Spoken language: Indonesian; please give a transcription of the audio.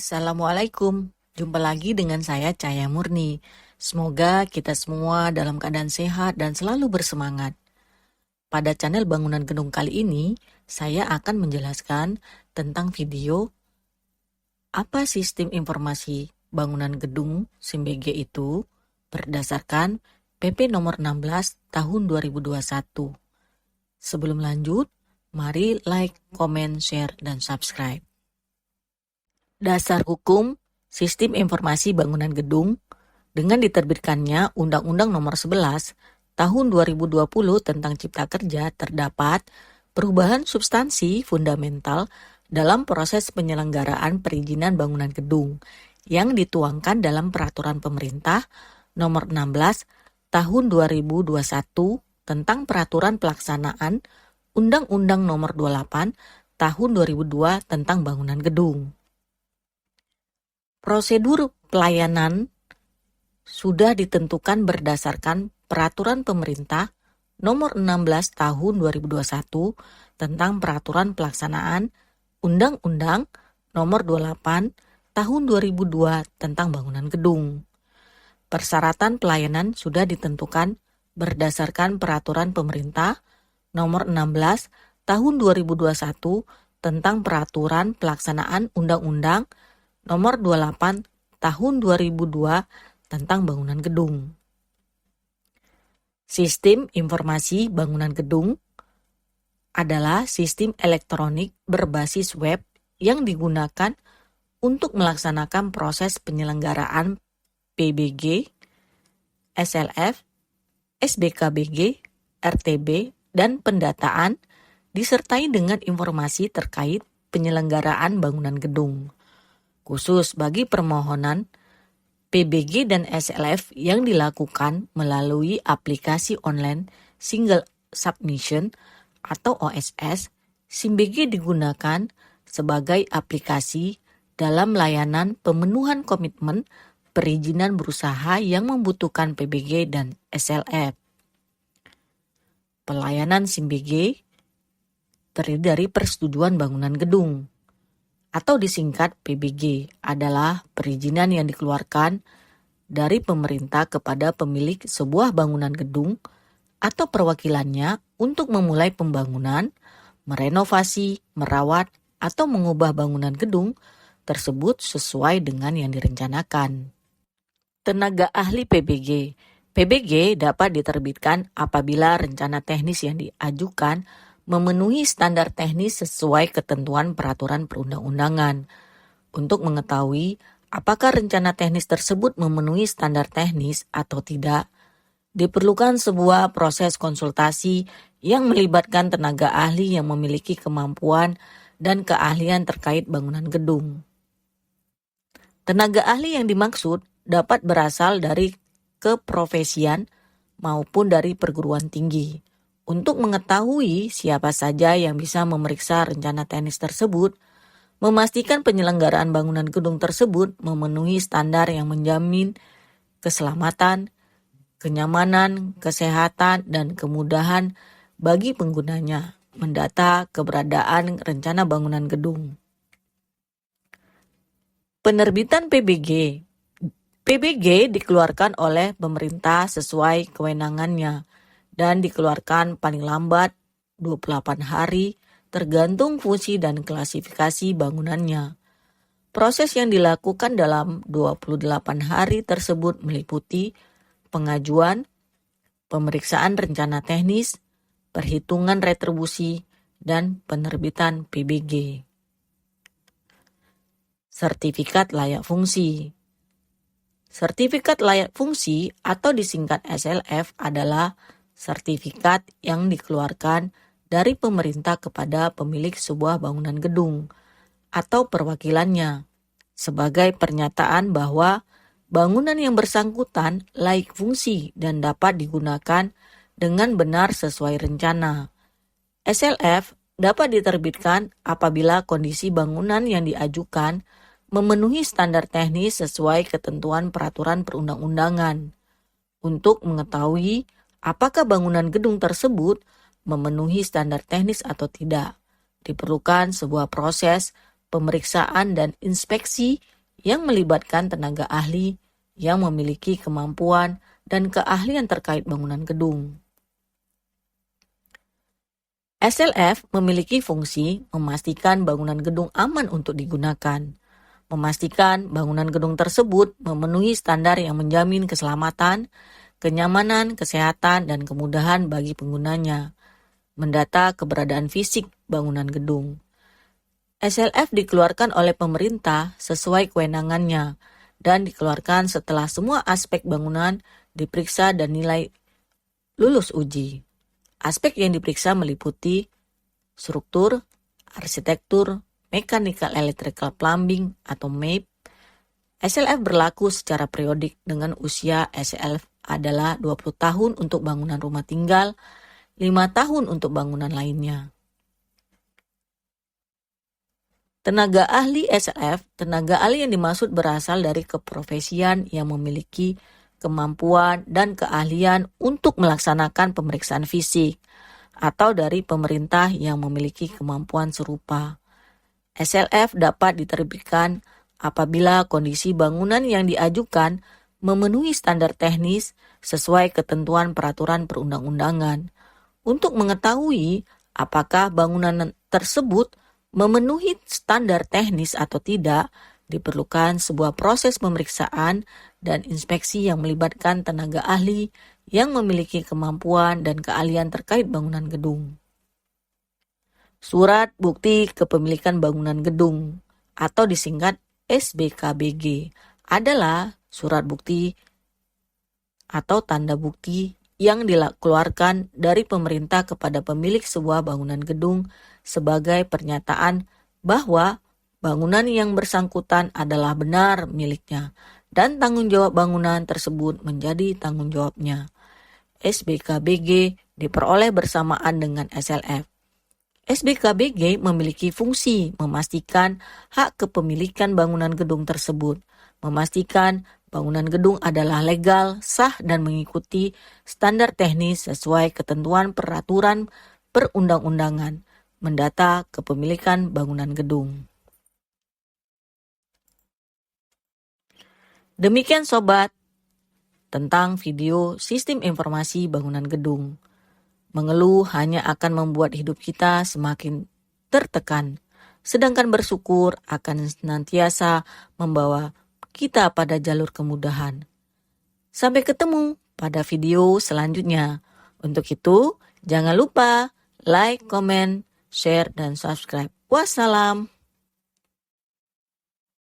Assalamualaikum, jumpa lagi dengan saya Cahaya Murni. Semoga kita semua dalam keadaan sehat dan selalu bersemangat. Pada channel Bangunan Gedung kali ini, saya akan menjelaskan tentang video apa sistem informasi bangunan gedung SIMBG itu berdasarkan PP nomor 16 tahun 2021. Sebelum lanjut, mari like, comment, share, dan subscribe. Dasar Hukum Sistem Informasi Bangunan Gedung dengan diterbitkannya Undang-Undang Nomor 11 Tahun 2020 tentang Cipta Kerja terdapat perubahan substansi fundamental dalam proses penyelenggaraan perizinan bangunan gedung yang dituangkan dalam Peraturan Pemerintah Nomor 16 Tahun 2021 tentang Peraturan Pelaksanaan Undang-Undang Nomor 28 Tahun 2002 tentang bangunan gedung. Prosedur pelayanan sudah ditentukan berdasarkan Peraturan Pemerintah Nomor 16 Tahun 2021 tentang Peraturan Pelaksanaan Undang-Undang Nomor 28 Tahun 2002 tentang bangunan gedung. Persyaratan pelayanan sudah ditentukan berdasarkan Peraturan Pemerintah Nomor 16 Tahun 2021 tentang Peraturan Pelaksanaan Undang-Undang Nomor 28 Tahun 2002 tentang bangunan gedung. Sistem informasi bangunan gedung adalah sistem elektronik berbasis web yang digunakan untuk melaksanakan proses penyelenggaraan PBG, SLF, SBKBG, RTB, dan pendataan disertai dengan informasi terkait penyelenggaraan bangunan gedung. Khusus bagi permohonan PBG dan SLF yang dilakukan melalui aplikasi online Single Submission atau OSS, SIMBG digunakan sebagai aplikasi dalam layanan pemenuhan komitmen perizinan berusaha yang membutuhkan PBG dan SLF. Pelayanan SIMBG terdiri dari persetujuan bangunan gedung, atau disingkat PBG, adalah perizinan yang dikeluarkan dari pemerintah kepada pemilik sebuah bangunan gedung atau perwakilannya untuk memulai pembangunan, merenovasi, merawat, atau mengubah bangunan gedung tersebut sesuai dengan yang direncanakan. Tenaga ahli PBG. PBG dapat diterbitkan apabila rencana teknis yang diajukan memenuhi standar teknis sesuai ketentuan peraturan perundang-undangan. Untuk mengetahui apakah rencana teknis tersebut memenuhi standar teknis atau tidak, diperlukan sebuah proses konsultasi yang melibatkan tenaga ahli yang memiliki kemampuan dan keahlian terkait bangunan gedung. Tenaga ahli yang dimaksud dapat berasal dari keprofesian maupun dari perguruan tinggi. Untuk mengetahui siapa saja yang bisa memeriksa rencana teknis tersebut, memastikan penyelenggaraan bangunan gedung tersebut memenuhi standar yang menjamin keselamatan, kenyamanan, kesehatan, dan kemudahan bagi penggunanya mendata keberadaan rencana bangunan gedung. Penerbitan PBG. PBG dikeluarkan oleh pemerintah sesuai kewenangannya dan dikeluarkan paling lambat 28 hari tergantung fungsi dan klasifikasi bangunannya. Proses yang dilakukan dalam 28 hari tersebut meliputi pengajuan, pemeriksaan rencana teknis, perhitungan retribusi, dan penerbitan PBG. Sertifikat layak fungsi. Sertifikat layak fungsi atau disingkat SLF adalah sertifikat yang dikeluarkan dari pemerintah kepada pemilik sebuah bangunan gedung atau perwakilannya sebagai pernyataan bahwa bangunan yang bersangkutan layak fungsi dan dapat digunakan dengan benar sesuai rencana. SLF dapat diterbitkan apabila kondisi bangunan yang diajukan memenuhi standar teknis sesuai ketentuan peraturan perundang-undangan. Untuk mengetahui apakah bangunan gedung tersebut memenuhi standar teknis atau tidak, diperlukan sebuah proses pemeriksaan dan inspeksi yang melibatkan tenaga ahli yang memiliki kemampuan dan keahlian terkait bangunan gedung. SLF memiliki fungsi memastikan bangunan gedung aman untuk digunakan, memastikan bangunan gedung tersebut memenuhi standar yang menjamin keselamatan, kenyamanan, kesehatan, dan kemudahan bagi penggunanya, mendata keberadaan fisik bangunan gedung. SLF dikeluarkan oleh pemerintah sesuai kewenangannya dan dikeluarkan setelah semua aspek bangunan diperiksa dan nilai lulus uji. Aspek yang diperiksa meliputi struktur, arsitektur, mechanical electrical plumbing atau MAPE. SLF berlaku secara periodik dengan usia SLF adalah 20 tahun untuk bangunan rumah tinggal, 5 tahun untuk bangunan lainnya. Tenaga ahli SLF, tenaga ahli yang dimaksud berasal dari keprofesian yang memiliki kemampuan dan keahlian untuk melaksanakan pemeriksaan fisik, atau dari pemerintah yang memiliki kemampuan serupa. SLF dapat diterbitkan apabila kondisi bangunan yang diajukan memenuhi standar teknis sesuai ketentuan peraturan perundang-undangan. Untuk mengetahui apakah bangunan tersebut memenuhi standar teknis atau tidak, diperlukan sebuah proses pemeriksaan dan inspeksi yang melibatkan tenaga ahli yang memiliki kemampuan dan keahlian terkait bangunan gedung. Surat Bukti Kepemilikan Bangunan Gedung atau disingkat SBKBG adalah surat bukti atau tanda bukti yang dikeluarkan dari pemerintah kepada pemilik sebuah bangunan gedung sebagai pernyataan bahwa bangunan yang bersangkutan adalah benar miliknya dan tanggung jawab bangunan tersebut menjadi tanggung jawabnya. SBKBG diperoleh bersamaan dengan SLF. SBKBG memiliki fungsi memastikan hak kepemilikan bangunan gedung tersebut, memastikan bangunan gedung adalah legal, sah, dan mengikuti standar teknis sesuai ketentuan peraturan perundang-undangan, mendata kepemilikan bangunan gedung. Demikian sobat, tentang video sistem informasi bangunan gedung. Mengeluh hanya akan membuat hidup kita semakin tertekan, sedangkan bersyukur akan senantiasa membawa kita pada jalur kemudahan. Sampai ketemu pada video selanjutnya. Untuk itu, jangan lupa like, comment, share, dan subscribe. Wassalam.